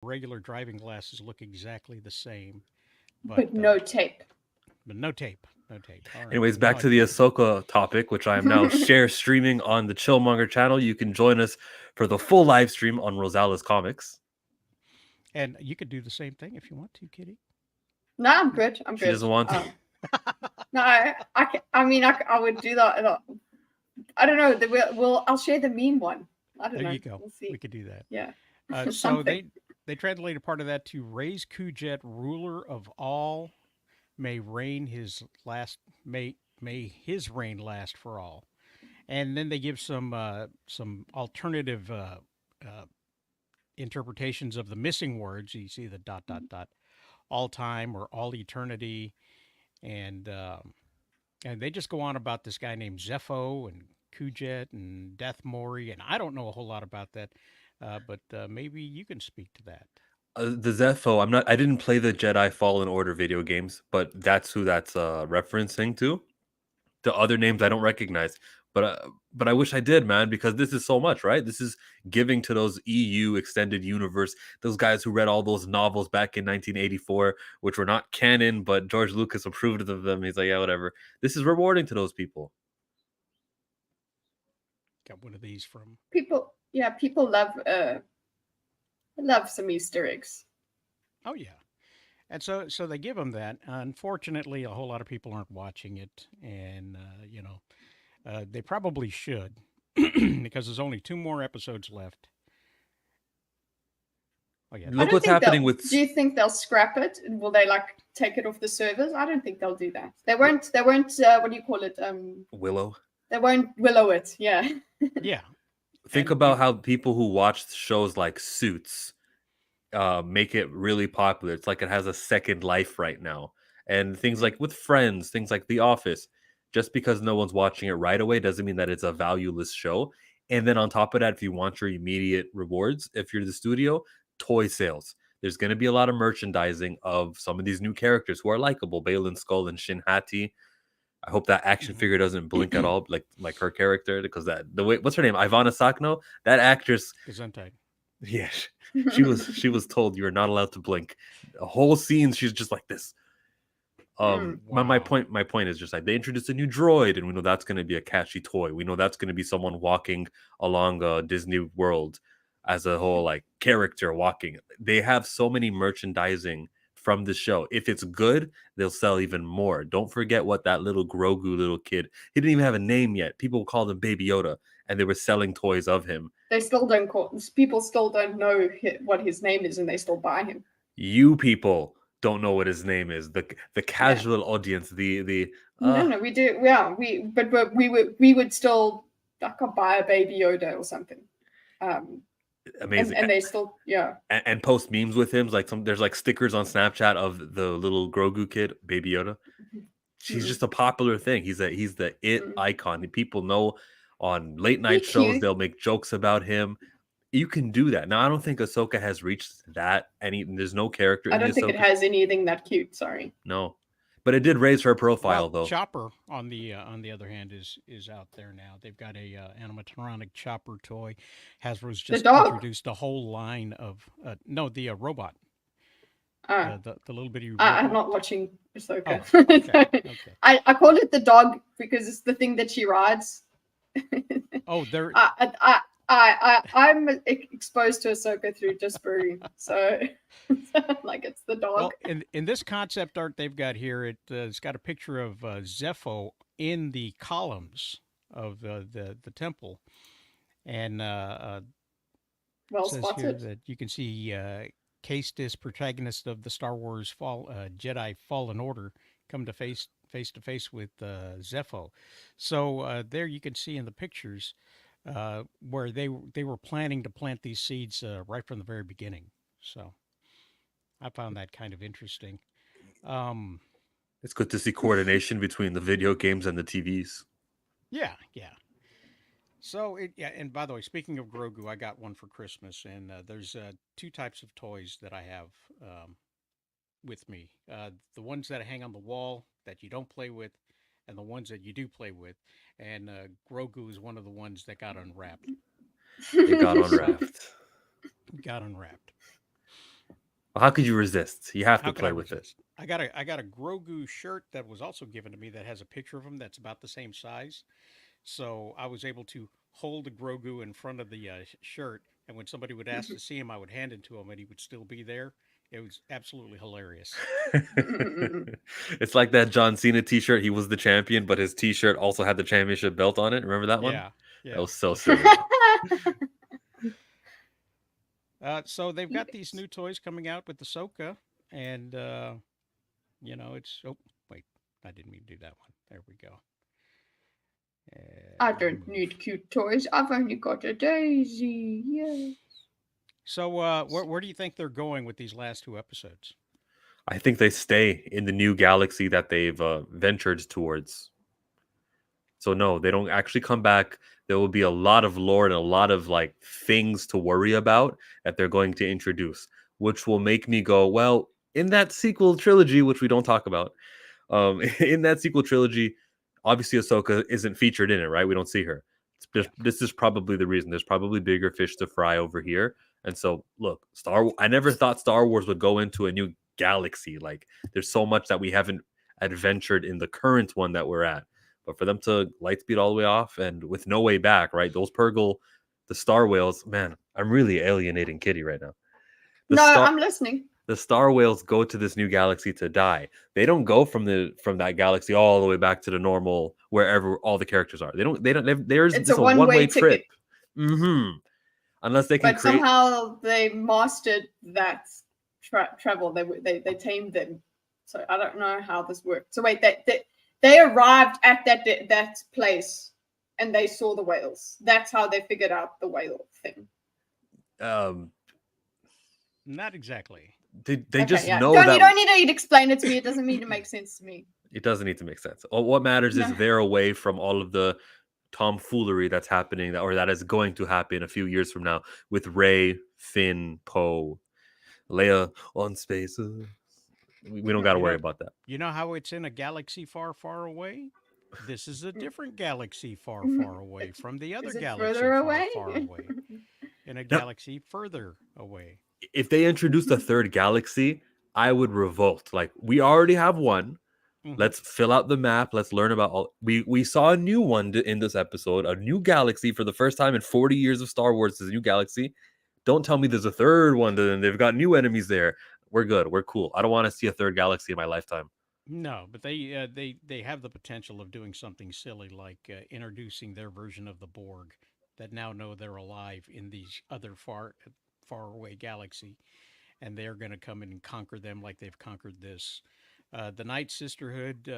regular driving glasses look exactly the same, but But no tape. no tape, no tape. All right. Anyways, Well, back to the Ahsoka topic, which I am now share streaming on the Chillmonger channel. You can join us for the full live stream on Rosales Comics. and you could do the same thing if you want to, Kitty. No, I'm good. I'm She good. doesn't want to. No, I mean, I would do that. I don't know. I'll share the meme one. I don't There know. you go. We'll We see. could do that. Yeah, So something. they translated part of that to raise Kujet, ruler of all, may reign his last may his reign last for all. And then they give some alternative uh, interpretations of the missing words. You see the dot dot dot, all time or all eternity, and they just go on about this guy named Zepho and Kujet and Death Mori, and I don't know a whole lot about that, but maybe you can speak to that. The Zepho, I'm not. I didn't play the Jedi Fallen Order video games, but that's who that's referencing to. The other names I don't recognize, but I wish I did, man, because this is so much, right? This is giving to those EU extended universe, those guys who read all those novels back in 1984, which were not canon, but George Lucas approved of them. He's like, yeah, whatever. This is rewarding to those people. Got one of these from. People, yeah, people love some Easter eggs. Oh yeah, and so they give them that. Unfortunately, a whole lot of people aren't watching it, and they probably should because there's only two more episodes left. Oh yeah, I Look don't what's think happening they'll. with Do you think they'll scrap it? Will they like take it off the servers? I don't think they'll do that. They won't. They won't. What do you call it? Willow. They won't willow it. Yeah. yeah, Think and about how people who watch shows like Suits make it really popular. It's like it has a second life right now. And things like with Friends, things like The Office, just because no one's watching it right away doesn't mean that it's a valueless show. And then on top of that, if you want your immediate rewards, if you're the studio, toy sales. There's going to be a lot of merchandising of some of these new characters who are likable, Balin Skull and Shin Hati. I hope that action figure doesn't blink at all, like her character, because that the way what's her name, Ivana Sakno, that actress. Gesundheit. Yeah, she was told you are not allowed to blink. A whole scene, she's just like this. Wow. My point is just like they introduced a new droid, and we know that's going to be a catchy toy. We know that's going to be someone walking along Disney World as a whole like character walking. They have so many merchandising from the show. If it's good, they'll sell even more. Don't forget what that little Grogu little kid. He didn't even have a name yet. People called him Baby Yoda, and they were selling toys of him. They still don't call. People still don't know what his name is, and they still buy him. You people don't know what his name is. The Yeah. casual audience, the No, no, we do. Yeah, we would still like buy a baby Yoda or something. Um, and amazing. and they still, yeah. And post memes with him. Like there's like stickers on Snapchat of the little Grogu kid, Baby Yoda. She's Mm-mm. just a popular thing. He's the it Mm. icon. People know on late He night shows cute. they'll make jokes about him. You can do that. Now I don't think Ahsoka has reached that. There's no character I in the don't think it Ahsoka. has anything that cute. Sorry. No, but it did raise her Well, profile though. Chopper on the other hand is out there now. They've got a animatronic Chopper toy. Hasbro's The just dog. introduced a whole line of no the robot, Ah, the little bitty I'm robot. not watching Ahsoka. Oh, okay, okay. I call it the dog because it's the thing that she rides. Oh, there. I'm exposed to Ahsoka through Jasperia, so like it's the dog. Well, in this concept art they've got here, it's got a picture of Zepho in the columns of the temple, and Well says here spotted. that you can see Castus, protagonist of the Star Wars Jedi Fallen Order, come to face with Zepho. So there you can see in the pictures where they were planning to plant these seeds right from the very beginning. So I found that kind of interesting. Um, It's good to see coordination between the video games and the TVs. yeah, yeah. So yeah, and by the way, speaking of Grogu, I got one for Christmas, and there's two types of toys that I have with me. The ones that hang on the wall that you don't play with, and the ones that you do play with. And Grogu is one of the ones that got unwrapped. It got So unwrapped. got unwrapped. How could you resist? You have to How could I play with it. resist? I got a Grogu shirt that was also given to me that has a picture of him that's about the same size. So I was able to hold the Grogu in front of the shirt, and when somebody would ask to see him, I would hand it to him, and he would still be there. It was absolutely hilarious. It's like that John Cena T-shirt. He was the champion, but his T-shirt also had the championship belt on it. Remember that one? Yeah, That yeah. was so silly. So they've got these Yes. new toys coming out with the Ahsoka, and it's wait, I didn't mean to do that one. There we go. I don't Remove. need cute toys. I've only got a daisy. Yeah. So where do you think they're going with these last two episodes? I think they stay in the new galaxy that they've ventured towards. So no, they don't actually come back. There will be a lot of lore and a lot of like things to worry about that they're going to introduce, which will make me go, well, in that sequel trilogy, which we don't talk about, in that sequel trilogy, obviously Ahsoka isn't featured in it, right? We don't see her. Yeah. This is probably the reason. There's probably bigger fish to fry over here. And so, look, I never thought Star Wars would go into a new galaxy. Like, there's so much that we haven't adventured in the current one that we're at. But for them to light speed all the way off and with no way back, right? Those Purgle, the Star Whales, man, I'm really alienating Kitty right now. The No, Star I'm listening. the Star Whales go to this new galaxy to die. They don't go from that galaxy all the way back to the normal wherever all the characters are. There's It's a just a one-way one-way ticket, trip. Unless they can but create. somehow they mastered that travel. They tamed them. So I don't know how this worked. So wait, they arrived at that place and they saw the whales. That's how they figured out the whale thing. um Not exactly. they Okay, just yeah. know You that don't need to explain it to me. It doesn't mean to make sense to me. it doesn't need to make sense. What matters is No. they're away from all of the tomfoolery that's happening or that is going to happen a few years from now with Rey, Finn, Poe, Leia on space. We don't got to You worry know, about that. you know how it's in a galaxy far, far away? This is a different galaxy far, Mhm. far away from the other Is it galaxy further far, away? far away. In a Now, galaxy further away. if they introduced a third galaxy, I would revolt. Like we already have one. Hmm. Let's fill out the map. Let's learn about all. We saw a new one in this episode, a new galaxy for the first time in 40 years of Star Wars. There's a new galaxy. Don't tell me there's a third one. Then they've got new enemies there. We're good. We're cool. I don't want to see a third galaxy in my lifetime. No, but they have the potential of doing something silly like introducing their version of the Borg that now know they're alive in these other far away galaxy, and they're going to come in and conquer them like they've conquered this. The Night Sisterhood,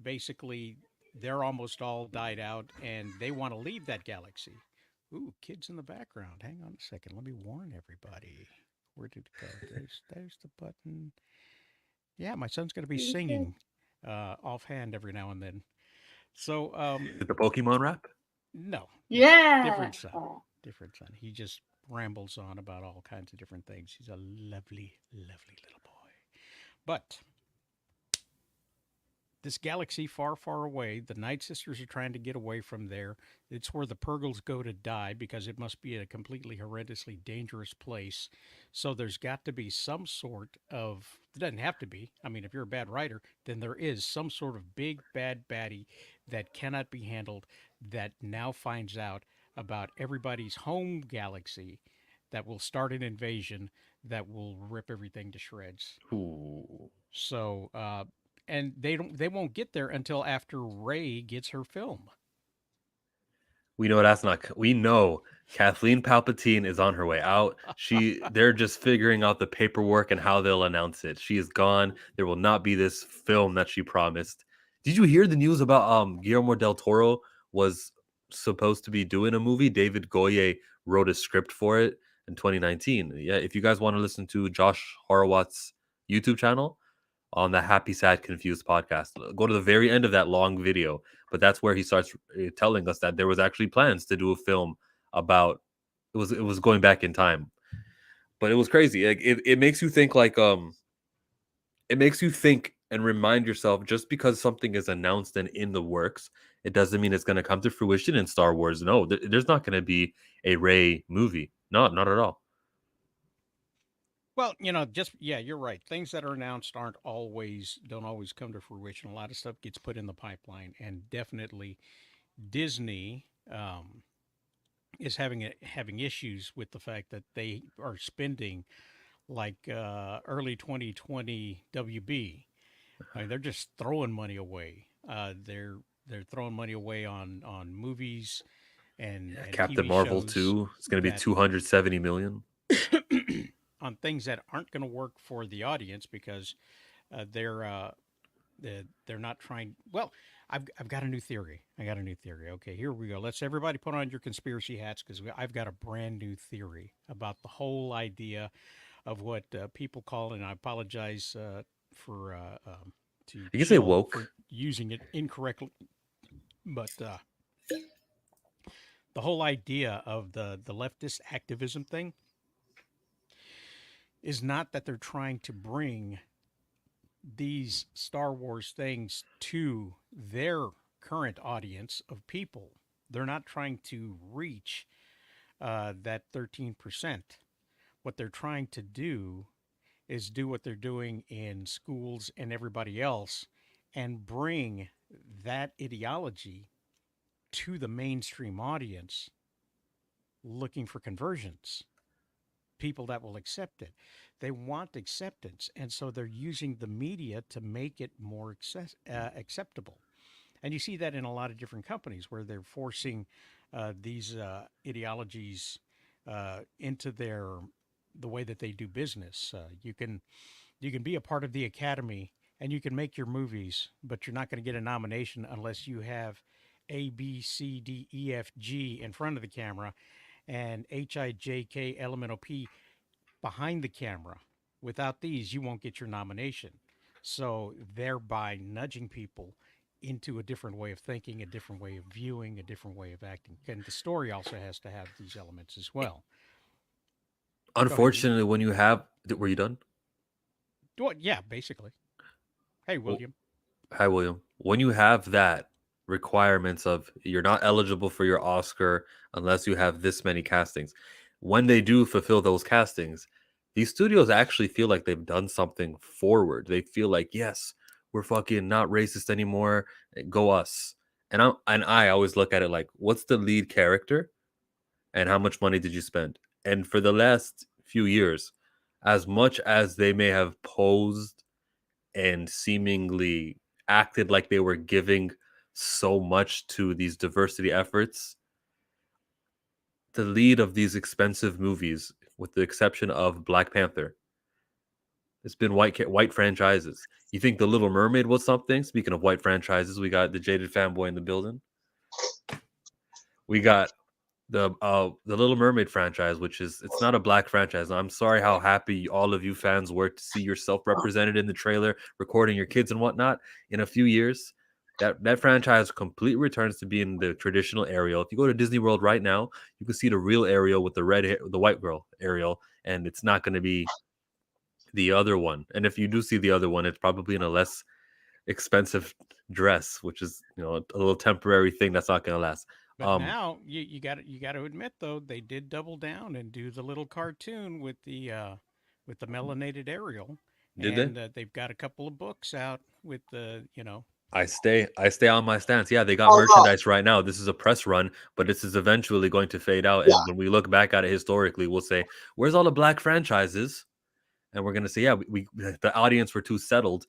basically, they're almost all died out, and they want to leave that galaxy. Ooh, kids in the background. Hang on a second. Let me warn everybody. Where did it go? There's the button. Yeah, my son's going to be singing offhand every now and then. So, Did the Pokemon rap? no, no, Yeah. different son, Oh. different son. He just rambles on about all kinds of different things. He's a lovely, lovely little boy. But this galaxy far, far away, the Night Sisters are trying to get away from there. It's where the Purgles go to die because it must be a completely horrendously dangerous place. So there's got to be some sort of, it doesn't have to be. I mean, if you're a bad writer, then there is some sort of big bad baddie that cannot be handled that now finds out about everybody's home galaxy that will start an invasion that will rip everything to shreds. Ooh. So, and they won't get there until after Ray gets her film. We know that's not. We know Kathleen Palpatine is on her way out. They're just figuring out the paperwork and how they'll announce it. She is gone. There will not be this film that she promised. Did you hear the news about Guillermo del Toro was supposed to be doing a movie? David Goyer wrote a script for it in 2019. Yeah, if you guys want to listen to Josh Horowatz' YouTube channel, on the Happy Sad Confused podcast. Go to the very end of that long video, but that's where he starts telling us that there was actually plans to do a film about it was going back in time. But it was crazy. Like it makes you think it makes you think and remind yourself just because something is announced and in the works, it doesn't mean it's going to come to fruition in Star Wars. No, there's not going to be a Rey movie. Not at all. Well, just yeah, you're right. Things that are announced don't always come to fruition. A lot of stuff gets put in the pipeline, and definitely Disney is having issues with the fact that they are spending like early 2020 WB. I mean, they're just throwing money away. They're throwing money away on movies Yeah, and Captain TV Marvel shows 2, it's going to be that 270 million. on things that aren't going to work for the audience because they're they're not trying. Well, I've got a new theory. I got a new theory. Okay, here we go. Let's everybody put on your conspiracy hats because I've got a brand new theory about the whole idea of what people call, and I apologize for to You can say Chill for woke. using it incorrectly, but the whole idea of the leftist activism thing is not that they're trying to bring these Star Wars things to their current audience of people. They're not trying to reach that 13%. What they're trying to do is do what they're doing in schools and everybody else and bring that ideology to the mainstream audience looking for conversions, people that will accept it. They want acceptance, and so they're using the media to make it more acceptable. And you see that in a lot of different companies where they're forcing these ideologies into the way that they do business. You can be a part of the academy and you can make your movies, but you're not going to get a nomination unless you have A, B, C, D, E, F, G in front of the camera and H, I, J, K, L, M, N, O, P behind the camera. Without these, you won't get your nomination. So, thereby nudging people into a different way of thinking, a different way of viewing, a different way of acting. And the story also has to have these elements as well. Go ahead, William. Unfortunately, when you have, were you done? Well, yeah, basically. Hey, Well, William. hi, William. When you have that requirements of you're not eligible for your Oscar unless you have this many castings, when they do fulfill those castings, these studios actually feel like they've done something forward. They feel like, yes, we're fucking not racist anymore. Go us. And I always look at it like, what's the lead character and how much money did you spend? And for the last few years, as much as they may have posed and seemingly acted like they were giving so much to these diversity efforts, the lead of these expensive movies, with the exception of Black Panther, it's been white franchises. You think The Little Mermaid was something? Speaking of white franchises, we got the jaded fanboy in the building. We got the Little Mermaid franchise, which is it's not a black franchise. I'm sorry how happy all of you fans were to see yourself represented in the trailer, recording your kids and whatnot. In a few years, that franchise completely returns to being the traditional Ariel. If you go to Disney World right now, you can see the real Ariel with the red hair, the white girl Ariel, and it's not going to be the other one. And if you do see the other one, it's probably in a less expensive dress, which is a little temporary thing that's not going to last. But now you got to admit though they did double down and do the little cartoon with the melanated Ariel, Did they? and they've got a couple of books out with the I stay on my stance. Yeah, they got Oh no. merchandise right now. This is a press run, but this is eventually going to fade out. Yeah. And when we look back at it historically, we'll say, "Where's all the black franchises?" And we're gonna say, "Yeah, we the audience were too settled,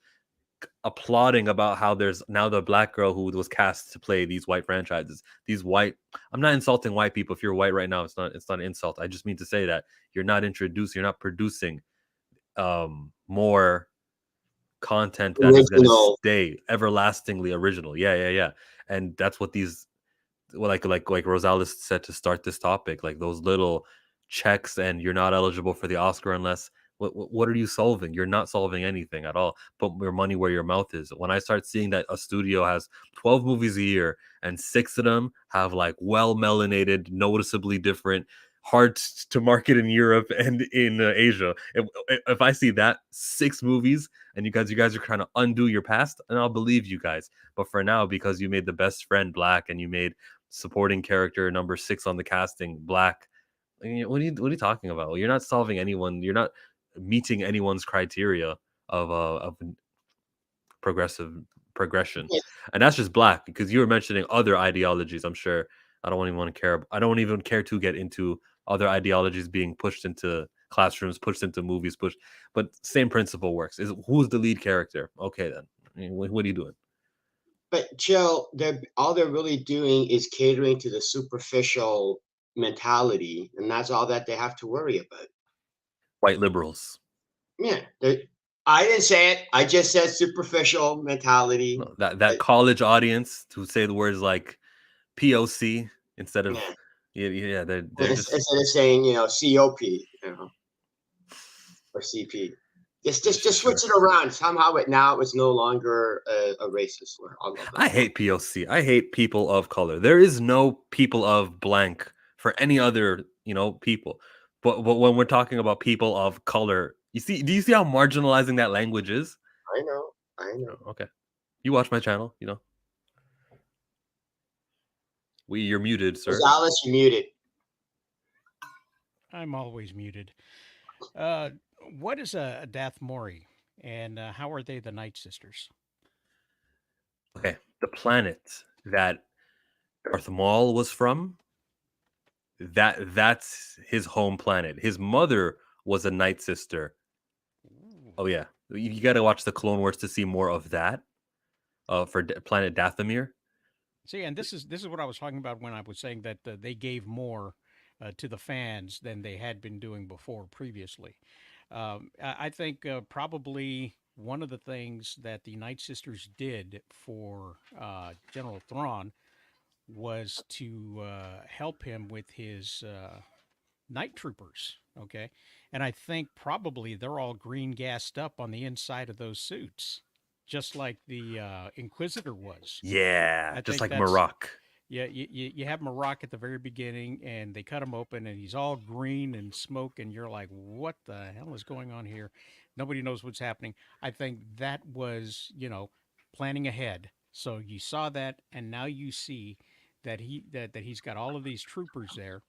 applauding about how there's now the black girl who was cast to play these white franchises. These white. I'm not insulting white people. If you're white right now, it's not an insult. I just mean to say that you're not producing more content that is going to Original. stay everlastingly original. Yeah, yeah, yeah. And that's what these, well, like Rosales said to start this topic, like those little checks, and you're not eligible for the Oscar unless. What are you solving? You're not solving anything at all. Put your money where your mouth is. When I start seeing that a studio has 12 movies a year and 6 of them have like well melanated, noticeably different, hard to market in Europe and in Asia. If I see that 6 movies and you guys are trying to undo your past, and I'll believe you guys. But for now, because you made the best friend black and you made supporting character number 6 on the casting black, what are you talking about? You're not solving anyone. You're not meeting anyone's criteria of progressive progression, Yeah, and that's just black. Because you were mentioning other ideologies. I'm sure I don't even want to care. I don't even care to get into other ideologies being pushed into classrooms, pushed into movies, pushed. But same principle works. Is who's the lead character? Okay, then. I mean, what are you doing? but Joe, all they're really doing is catering to the superficial mentality, and that's all that they have to worry about. White liberals. Yeah, I didn't say it. I just said superficial mentality. No, that college audience to say the words like POC instead of Yeah, yeah, they're just instead of saying COP, or CP. Just sure. switch it around. Somehow now it's no longer a racist slur. I love that. I hate POC. I hate people of color. There is no people of blank for any other, people. But when we're talking about people of color, do you see how marginalizing that language is? I know. I know. Oh, okay. You watch my channel, You're muted, sir. Gonzalez, you muted. I'm always muted. Uh, what is a Dath Mori, and how are they the Night Sisters? Okay. The planet that Darth Maul was from, that's his home planet. His mother was a Night Sister. Ooh. Oh yeah. You got to watch the Clone Wars to see more of that. For planet Dathomir. See, and this is what I was talking about when I was saying that they gave more to the fans than they had been doing before previously. I think probably one of the things that the Night Sisters did for General Thrawn was to help him with his night troopers. Okay, and I think probably they're all green gassed up on the inside of those suits, just like the Inquisitor was. Yeah, I just think like that's Maroc. yeah. You have Maroc at the very beginning, and they cut him open, and he's all green and smoke, and you're like, "What the hell is going on here?" Nobody knows what's happening. I think that was planning ahead. So you saw that, and now you see that he's got all of these troopers there,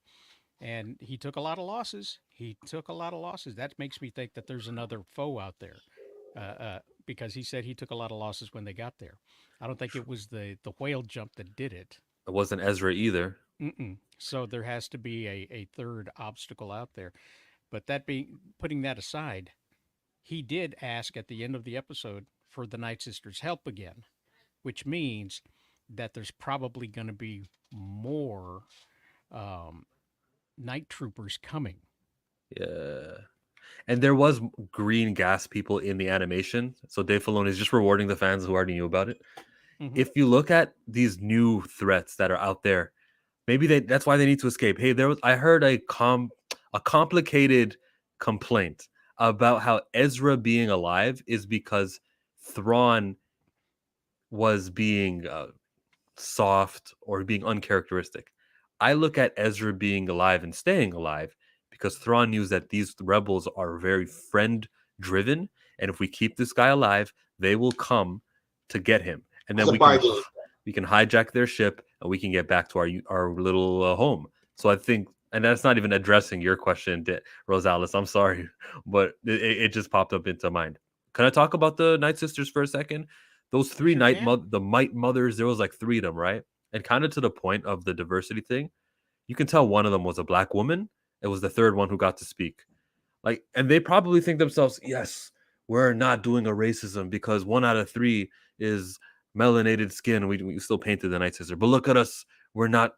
and he took a lot of losses. He took a lot of losses. That makes me think that there's another foe out there, because he said he took a lot of losses when they got there. I don't think it was the whale jump that did it. It wasn't Ezra either. Mm-mm. So there has to be a third obstacle out there. But that being putting that aside, he did ask at the end of the episode for the Night Sisters' help again, which means that there's probably going to be more um, night troopers coming. Yeah. And there was green gas people in the animation. So Dave Filoni is just rewarding the fans who already knew about it. Hmm. If you look at these new threats that are out there, maybe that's why they need to escape. Hey, I heard a complicated complaint about how Ezra being alive is because Thrawn was being soft or being uncharacteristic. I look at Ezra being alive and staying alive because Thrawn knew that these rebels are very friend driven, and if we keep this guy alive, they will come to get him, and As then a bargaining. we can hijack their ship and we can get back to our little home. So I think, and that's not even addressing your question, Rosales. I'm sorry, but it just popped up into mind. Can I talk about the Night Sisters for a second? Those You three sure can. the Might Mothers, there was like three of them, right? And kind of to the point of the diversity thing, you can tell one of them was a black woman. It was the third one who got to speak. Like, and they probably think themselves, yes, we're not doing a racism because 1 out of 3 is melanated skin. We still painted the Night Sister, but look at us. We're not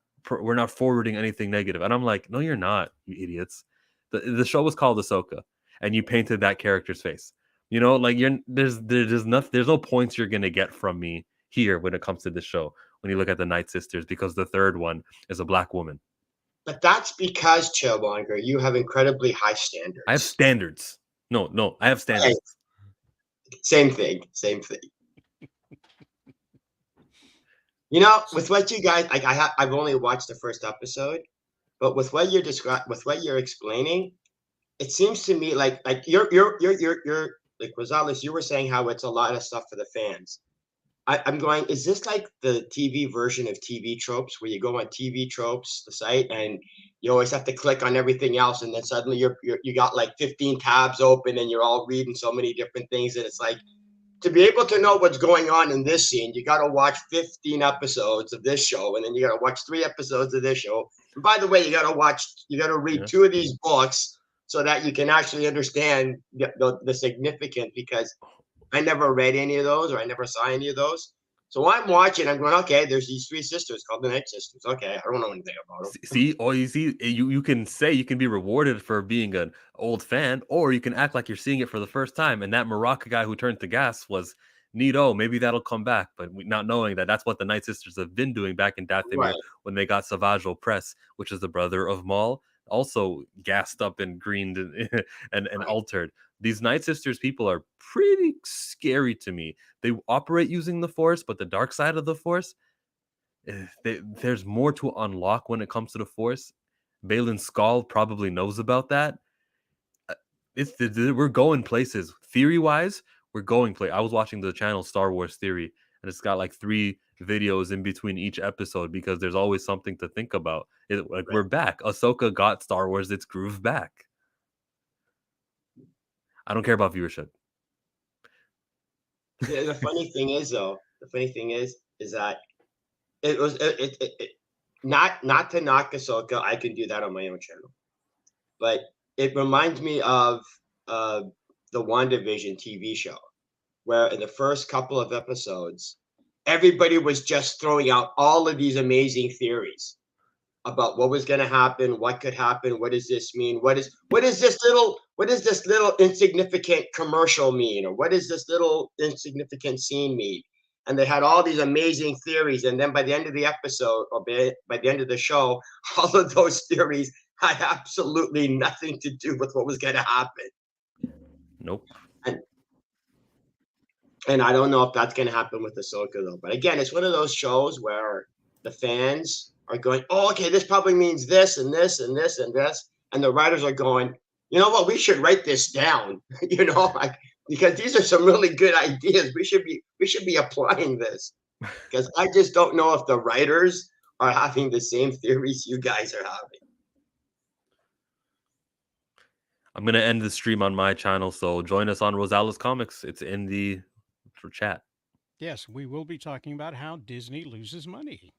forwarding anything negative. And I'm like, no, you're not, you idiots. The show was called Ahsoka, and you painted that character's face. Like there's no points you're gonna get from me here when it comes to this show when you look at the Night Sisters because the third one is a black woman. But that's because, Chillmonger, you have incredibly high I have standards. standards. No, I have Okay, standards. same thing. Same thing. With what you guys, I've only watched the first episode, but with what you're explaining, it seems to me like you're like Rosales, you were saying how it's a lot of stuff for the fans. I'm going, is this like the TV version of TV Tropes where you go on TV Tropes, the site, and you always have to click on everything else, and then suddenly you got like 15 tabs open, and you're all reading so many different things, and it's like, to be able to know what's going on in this scene, you got to watch 15 episodes of this show, and then you got to watch 3 episodes of this show. And by the way, you got to read 2 of these books so that you can actually understand the significance, because I never read any of those, or I never saw any of those. So I'm watching, I'm going, okay, there's these 3 sisters called the Night Sisters. Okay, I don't know anything about them. See, oh, you see, you can say you can be rewarded for being an old fan, or you can act like you're seeing it for the first time. And that Morocco guy who turned to gas was neato. Maybe that'll come back, but not knowing that that's what the Night Sisters have been doing back in Dathomir Right. when they got Savage Opress, which is the brother of Maul, also gassed up and greened and Right. altered. These Night Sisters people are pretty scary to me. They operate using the Force, but the dark side of the Force, there's more to unlock when it comes to the Force. Balin Skull probably knows about that. We're going places. Theory wise, we're going I was watching the channel Star Wars Theory, and it's got like 3 videos in between each episode because there's always something to think about. We're back. Ahsoka got Star Wars its groove back. I don't care about viewership. The funny thing is, though, is that it was not to knock Ahsoka. I can do that on my own channel, but it reminds me of the WandaVision TV show, where in the first couple of episodes, everybody was just throwing out all of these amazing theories about what was going to happen, what could happen, what does this mean, what is this little insignificant commercial mean, or what does this little insignificant scene mean? And they had all these amazing theories, and then by the end of the episode, or by the end of the show, all of those theories had absolutely nothing to do with what was going to happen. Nope. And I don't know if that's going to happen with Ahsoka, though. But again, it's one of those shows where the fans are going, oh, okay, this probably means this and this and this and this. And the writers are going, you know what, we should write this down, like, because these are some really good ideas. We should be applying this, because I just don't know if the writers are having the same theories you guys are having. I'm going to end the stream on my channel, so join us on Rosales Comics. It's in the chat. Yes, we will be talking about how Disney loses money.